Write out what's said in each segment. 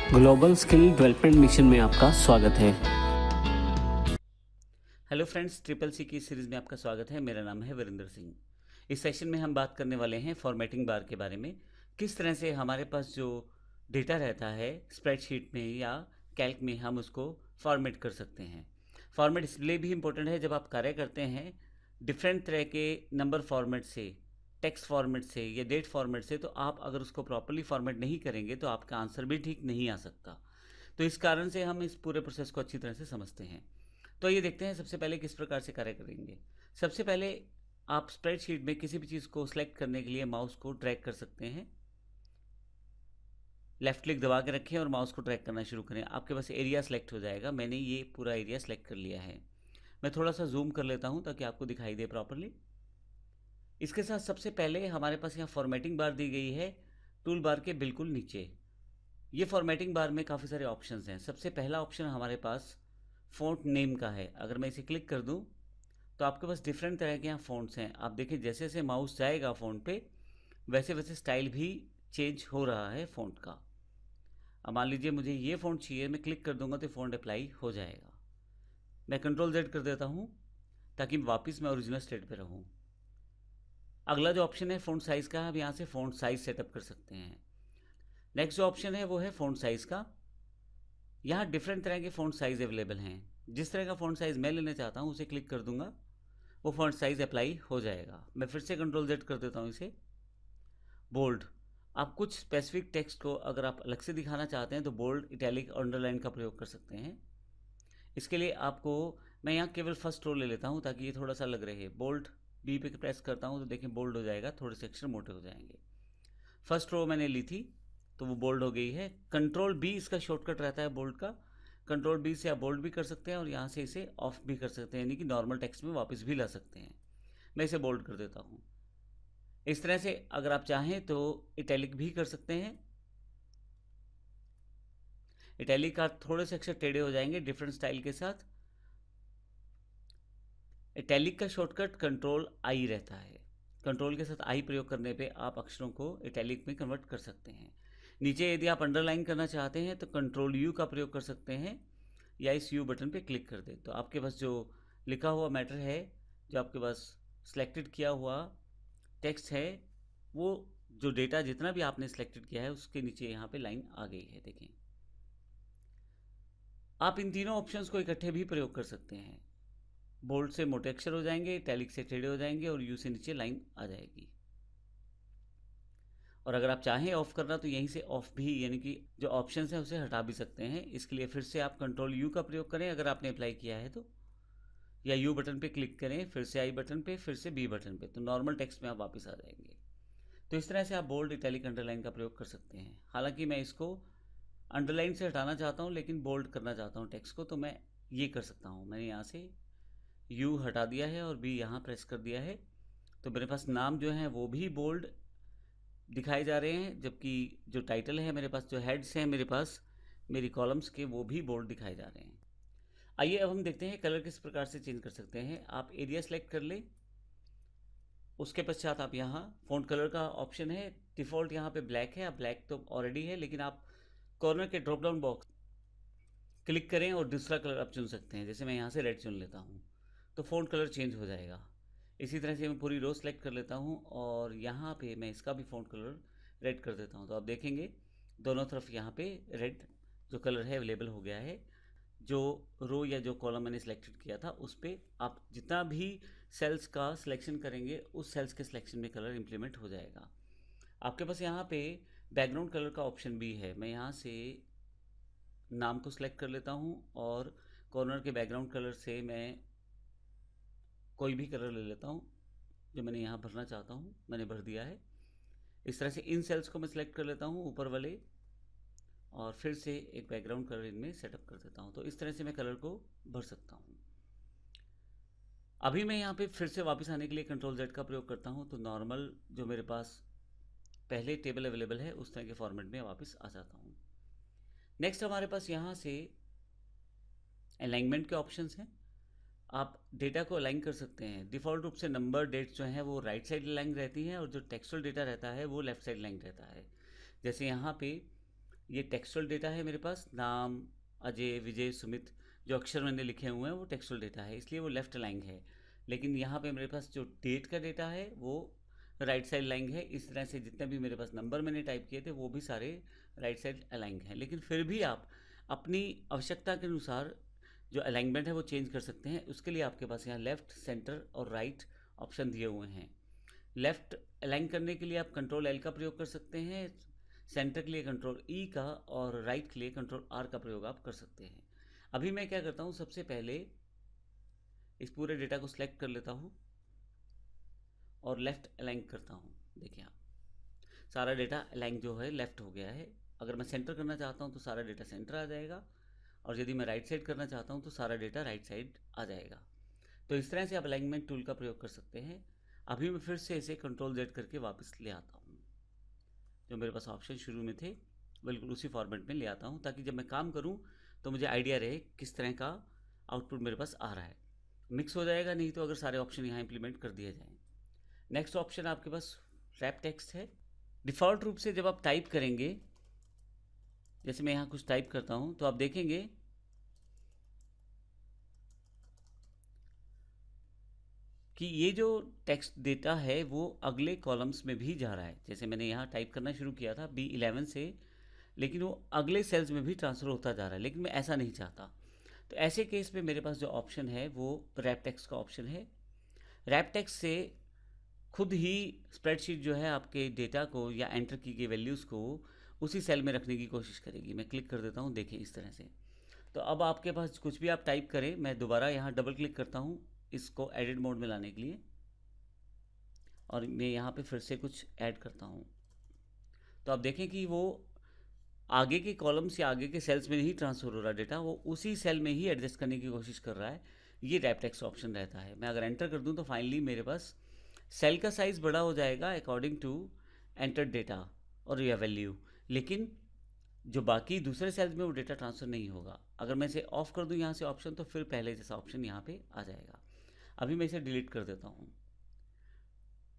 Global skill development mission में आपका स्वागत है। हेलो फ्रेंड्स, ट्रिपल सी की सीरीज़ में आपका स्वागत है। मेरा नाम है वीरेंद्र सिंह। इस सेशन में हम बात करने वाले हैं फॉर्मेटिंग बार के बारे में। किस तरह से हमारे पास जो डेटा रहता है स्प्रेडशीट में या कैल्क में हम उसको फॉर्मेट कर सकते हैं। फॉर्मेट इसलिए भी इम्पोर्टेंट है जब आप कार्य करते हैं डिफरेंट तरह के नंबर फॉर्मेट से, टेक्स्ट फॉर्मेट से या डेट फॉर्मेट से, तो आप अगर उसको प्रॉपरली फॉर्मेट नहीं करेंगे तो आपका आंसर भी ठीक नहीं आ सकता। तो इस कारण से हम इस पूरे प्रोसेस को अच्छी तरह से समझते हैं। तो ये देखते हैं सबसे पहले किस प्रकार से कार्य करेंगे। सबसे पहले आप स्प्रेडशीट में किसी भी चीज़ को सिलेक्ट करने के लिए माउस को ड्रैग कर सकते हैं। लेफ्ट क्लिक दबा के रखें और माउस को ड्रैग करना शुरू करें। आपके पास एरिया सेलेक्ट हो जाएगा। मैंने ये पूरा एरिया सेलेक्ट कर लिया है। मैं थोड़ा सा जूम कर लेता हूँ ताकि आपको दिखाई दे प्रॉपरली। इसके साथ सबसे पहले हमारे पास यहाँ फॉर्मेटिंग बार दी गई है टूल बार के बिल्कुल नीचे। ये फॉर्मेटिंग बार में काफ़ी सारे ऑप्शंस हैं। सबसे पहला ऑप्शन हमारे पास फ़ॉन्ट नेम का है। अगर मैं इसे क्लिक कर दूं तो आपके पास डिफरेंट तरह के यहाँ फ़ॉन्ट्स हैं। आप देखिए जैसे जैसे माउस जाएगा फ़ॉन्ट पे वैसे वैसे स्टाइल भी चेंज हो रहा है फ़ॉन्ट का। अब मान लीजिए मुझे ये फ़ॉन्ट चाहिए, मैं क्लिक कर दूंगा तो फ़ॉन्ट अप्लाई हो जाएगा। मैं कंट्रोल जेड कर देता हूँ ताकि वापस मैं ओरिजिनल स्टेट पे रहूँ। अगला जो ऑप्शन है फ़ॉन्ट साइज़ का, आप यहाँ से फ़ॉन्ट साइज़ सेटअप कर सकते हैं। नेक्स्ट जो ऑप्शन है वो है फ़ॉन्ट साइज़ का। यहाँ डिफरेंट तरह के फ़ॉन्ट साइज़ अवेलेबल हैं। जिस तरह का फ़ॉन्ट साइज़ मैं लेना चाहता हूँ उसे क्लिक कर दूंगा, वो फ़ॉन्ट साइज़ अप्लाई हो जाएगा। मैं फिर से कंट्रोल जेड कर देता हूँ इसे। बोल्ड, आप कुछ स्पेसिफिक टेक्स्ट को अगर आप अलग से दिखाना चाहते हैं तो बोल्ड, इटैलिक और अंडरलाइन का प्रयोग कर सकते हैं। इसके लिए आपको, मैं यहाँ केवल फर्स्ट रो ले लेता हूँ ताकि ये थोड़ा सा अलग रहे। बोल्ड बी पे प्रेस करता हूँ तो देखें बोल्ड हो जाएगा, थोड़े से अक्षर मोटे हो जाएंगे। फर्स्ट रो मैंने ली थी तो वो बोल्ड हो गई है। कंट्रोल बी इसका शॉर्टकट रहता है बोल्ड का। कंट्रोल बी से आप बोल्ड भी कर सकते हैं और यहाँ से इसे ऑफ भी कर सकते हैं, यानी कि नॉर्मल टेक्स्ट में वापस भी ला सकते हैं। मैं इसे बोल्ड कर देता हूँ। इस तरह से अगर आप चाहें तो इटैलिक भी कर सकते हैं। इटैलिक का थोड़े से अक्षर टेढ़े हो जाएंगे डिफरेंट स्टाइल के साथ। इटैलिक का शॉर्टकट कंट्रोल आई रहता है। कंट्रोल के साथ आई प्रयोग करने पे आप अक्षरों को इटैलिक में कन्वर्ट कर सकते हैं। नीचे यदि आप अंडरलाइन करना चाहते हैं तो कंट्रोल यू का प्रयोग कर सकते हैं या इस यू बटन पे क्लिक कर दें तो आपके पास जो लिखा हुआ मैटर है, जो आपके पास सिलेक्टेड किया हुआ टेक्स्ट है, वो जो डेटा जितना भी आपने सिलेक्टेड किया है उसके नीचे यहाँ पे लाइन आ गई है। देखें, आप इन तीनों ऑप्शंस को इकट्ठे भी प्रयोग कर सकते हैं। बोल्ड से मोटे अक्षर हो जाएंगे, इटैलिक से टेढ़े हो जाएंगे और यू से नीचे लाइन आ जाएगी। और अगर आप चाहें ऑफ करना तो यहीं से ऑफ भी, यानी कि जो ऑप्शंस हैं उसे हटा भी सकते हैं। इसके लिए फिर से आप कंट्रोल यू का प्रयोग करें अगर आपने अप्लाई किया है तो, या यू बटन पे क्लिक करें, फिर से आई बटन पे, फिर से बी बटन पे, तो नॉर्मल टेक्स्ट में आप वापस आ जाएंगे। तो इस तरह से आप बोल्ड, इटैलिक, अंडरलाइन का प्रयोग कर सकते हैं। हालांकि मैं इसको अंडरलाइन से हटाना चाहता हूँ लेकिन बोल्ड करना चाहता हूँ टेक्स्ट को, तो मैं ये कर सकता हूँ। मैंने यहाँ से यू हटा दिया है और बी यहाँ प्रेस कर दिया है, तो मेरे पास नाम जो है वो भी बोल्ड दिखाए जा रहे हैं, जबकि जो टाइटल है मेरे पास, जो हेड्स हैं मेरे पास मेरी कॉलम्स के, वो भी बोल्ड दिखाए जा रहे हैं। आइए अब हम देखते हैं कलर किस प्रकार से चेंज कर सकते हैं। आप एरिया सेलेक्ट कर ले, उसके पश्चात आप यहाँ फ़ॉन्ट कलर का ऑप्शन है। डिफ़ॉल्ट यहाँ पे ब्लैक है, अब ब्लैक तो ऑलरेडी है, लेकिन आप कॉर्नर के ड्रॉप डाउन बॉक्स क्लिक करें और दूसरा कलर आप चुन सकते हैं। जैसे मैं यहाँ से रेड चुन लेता हूँ तो फ़ॉन्ट कलर चेंज हो जाएगा। इसी तरह से मैं पूरी रो सेलेक्ट कर लेता हूँ और यहाँ पे मैं इसका भी फ़ॉन्ट कलर रेड कर देता हूँ, तो आप देखेंगे दोनों तरफ यहाँ पे रेड जो कलर है अवेलेबल हो गया है। जो रो या जो कॉलम मैंने सिलेक्टेड किया था उस पर आप जितना भी सेल्स का सिलेक्शन करेंगे उस सेल्स के सिलेक्शन में कलर इंप्लीमेंट हो जाएगा। आपके पास यहाँ पे बैकग्राउंड कलर का ऑप्शन भी है। मैं यहाँ से नाम को सिलेक्ट कर लेता हूँ और कॉर्नर के बैकग्राउंड कलर से मैं कोई भी कलर ले लेता हूँ जो मैंने यहाँ भरना चाहता हूँ, मैंने भर दिया है। इस तरह से इन सेल्स को मैं सिलेक्ट कर लेता हूँ ऊपर वाले और फिर से एक बैकग्राउंड कलर इनमें सेटअप कर देता हूँ। तो इस तरह से मैं कलर को भर सकता हूँ। अभी मैं यहाँ पे फिर से वापस आने के लिए कंट्रोल जेड का प्रयोग करता हूँ तो नॉर्मल जो मेरे पास पहले टेबल अवेलेबल है उस तरह के फॉर्मेट में वापस आ जाता हूँ। नेक्स्ट हमारे पास यहाँ से अलाइनमेंट के ऑप्शंस हैं। आप डेटा को अलाइन कर सकते हैं। डिफ़ॉल्ट रूप से नंबर डेट्स जो हैं वो राइट साइड अलाइन रहती हैं और जो टेक्सुअल डेटा रहता है वो लेफ़्ट साइड अलाइन रहता है। जैसे यहाँ पे ये टेक्सचुअल डेटा है मेरे पास, नाम अजय विजय सुमित जो अक्षर मैंने लिखे हुए हैं वो टेक्सचुअल डेटा है, इसलिए वो लेफ्ट अलाइंग है। लेकिन यहाँ पे मेरे पास जो डेट का डेटा है वो राइट साइड अलाइंग है। इस तरह से जितने भी मेरे पास नंबर मैंने टाइप किए थे वो भी सारे राइट साइड अलाइंग हैं। लेकिन फिर भी आप अपनी आवश्यकता के अनुसार जो अलाइनमेंट है वो चेंज कर सकते हैं। उसके लिए आपके पास यहाँ लेफ़्ट, सेंटर और राइट ऑप्शन दिए हुए हैं। लेफ़्ट अलाइन करने के लिए आप कंट्रोल एल का प्रयोग कर सकते हैं, सेंटर के लिए कंट्रोल ई का और राइट के लिए कंट्रोल आर का प्रयोग आप कर सकते हैं। अभी मैं क्या करता हूँ, सबसे पहले इस पूरे डेटा को सिलेक्ट कर लेता हूँ और लेफ़्ट अलाइन करता हूँ। देखिए आप सारा डेटा अलाइन जो है लेफ़्ट हो गया है। अगर मैं सेंटर करना चाहता हूँ तो सारा डेटा सेंटर आ जाएगा, और यदि मैं राइट साइड करना चाहता हूँ तो सारा डेटा राइट साइड आ जाएगा। तो इस तरह से आप अलाइनमेंट टूल का प्रयोग कर सकते हैं। अभी मैं फिर से इसे कंट्रोल जेड करके वापस ले आता हूँ। जो मेरे पास ऑप्शन शुरू में थे बिल्कुल उसी फॉर्मेट में ले आता हूँ, ताकि जब मैं काम करूँ तो मुझे आइडिया रहे किस तरह का आउटपुट मेरे पास आ रहा है। मिक्स हो जाएगा नहीं तो अगर सारे ऑप्शन यहाँ इंप्लीमेंट कर दिए जाएँ। नेक्स्ट ऑप्शन आपके पास रैप टेक्स्ट है। डिफ़ॉल्ट रूप से जब आप टाइप करेंगे, जैसे मैं यहाँ कुछ टाइप करता हूँ तो आप देखेंगे कि ये जो टेक्स्ट डेटा है वो अगले कॉलम्स में भी जा रहा है। जैसे मैंने यहाँ टाइप करना शुरू किया था B11 से, लेकिन वो अगले सेल्स में भी ट्रांसफ़र होता जा रहा है, लेकिन मैं ऐसा नहीं चाहता। तो ऐसे केस में मेरे पास जो ऑप्शन है वो रैप टेक्स्ट का ऑप्शन है। रैप टेक्स्ट से खुद ही स्प्रेडशीट जो है आपके डेटा को या एंटर की गई वैल्यूज़ को उसी सेल में रखने की कोशिश करेगी। मैं क्लिक कर देता हूँ, देखें इस तरह से। तो अब आपके पास कुछ भी आप टाइप करें, मैं दोबारा यहाँ डबल क्लिक करता हूँ इसको एडिट मोड में लाने के लिए, और मैं यहाँ पे फिर से कुछ ऐड करता हूँ। तो आप देखें कि वो आगे के कॉलम्स या आगे के सेल्स में नहीं ट्रांसफ़र हो रहा डेटा, वो उसी सेल में ही एडजस्ट करने की कोशिश कर रहा है। ये रैप टेक्स्ट ऑप्शन रहता है। मैं अगर एंटर कर दूँ तो फाइनली मेरे पास सेल का साइज़ बड़ा हो जाएगा अकॉर्डिंग टू एंटर डेटा और या वैल्यू, लेकिन जो बाकी दूसरे सेल्स में वो डेटा ट्रांसफ़र नहीं होगा। अगर मैं इसे ऑफ कर दूँ यहाँ से ऑप्शन, तो फिर पहले जैसा ऑप्शन यहाँ पे आ जाएगा। अभी मैं इसे डिलीट कर देता हूँ।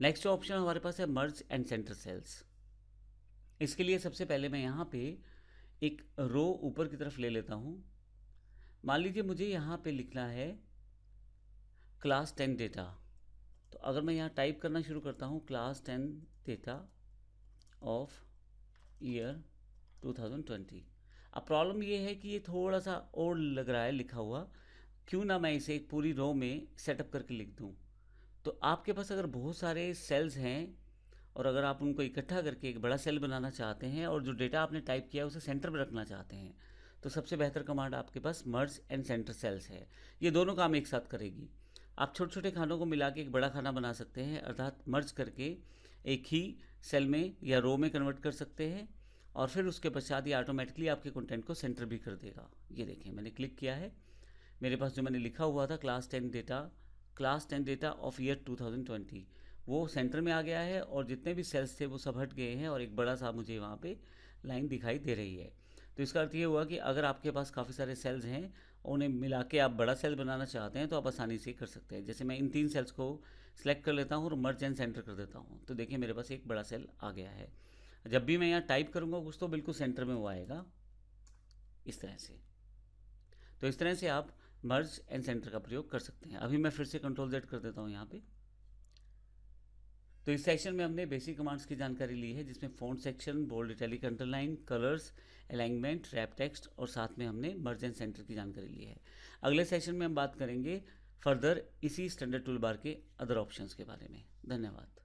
नेक्स्ट ऑप्शन हमारे पास है मर्ज एंड सेंटर सेल्स। इसके लिए सबसे पहले मैं यहाँ पे एक रो ऊपर की तरफ ले लेता हूँ। मान लीजिए मुझे यहाँ पे लिखना है क्लास 10 डेटा। तो अगर मैं यहाँ टाइप करना शुरू करता हूँ क्लास 10 डेटा ऑफ ईयर 2020। अब प्रॉब्लम ये है कि ये थोड़ा सा और लग रहा है लिखा हुआ, क्यों ना मैं इसे एक पूरी रो में सेटअप करके लिख दूँ। तो आपके पास अगर बहुत सारे सेल्स हैं और अगर आप उनको इकट्ठा करके एक बड़ा सेल बनाना चाहते हैं और जो डेटा आपने टाइप किया है उसे सेंटर में रखना चाहते हैं, तो सबसे बेहतर कमांड आपके पास मर्ज एंड सेंटर सेल्स है। ये दोनों काम एक साथ करेगी। आप छोटे छोटे खानों को मिला के एक बड़ा खाना बना सकते हैं, अर्थात मर्ज करके एक ही सेल में या रो में कन्वर्ट कर सकते हैं, और फिर उसके पश्चात ये ऑटोमेटिकली आपके कंटेंट को सेंटर भी कर देगा। ये देखें मैंने क्लिक किया है, मेरे पास जो मैंने लिखा हुआ था क्लास 10 डेटा ऑफ ईयर 2020 वो सेंटर में आ गया है, और जितने भी सेल्स थे वो सब हट गए हैं और एक बड़ा सा मुझे वहाँ पे लाइन दिखाई दे रही है। तो इसका अर्थ ये हुआ कि अगर आपके पास काफ़ी सारे सेल्स हैं, उन्हें मिला के आप बड़ा सेल बनाना चाहते हैं तो आप आसानी से कर सकते हैं। जैसे मैं इन 3 सेल्स को सिलेक्ट कर लेता हूँ और मर्ज एंड सेंटर कर देता हूँ, तो देखिए मेरे पास एक बड़ा सेल आ गया है। जब भी मैं यहाँ टाइप करूँगा कुछ तो बिल्कुल सेंटर में वो आएगा इस तरह से। तो इस तरह से आप मर्ज एंड सेंटर का प्रयोग कर सकते हैं। अभी मैं फिर से कंट्रोल जेड कर देता हूँ यहाँ पे। तो इस सेक्शन में हमने बेसिक कमांड्स की जानकारी ली है, जिसमें font section, bold, italic, underline, colours, alignment, wrap text और साथ में हमने मर्ज एंड सेंटर की जानकारी ली है। अगले सेशन में हम बात करेंगे फर्दर इसी स्टैंडर्ड टूल बार के अदर ऑप्शंस के बारे में। धन्यवाद।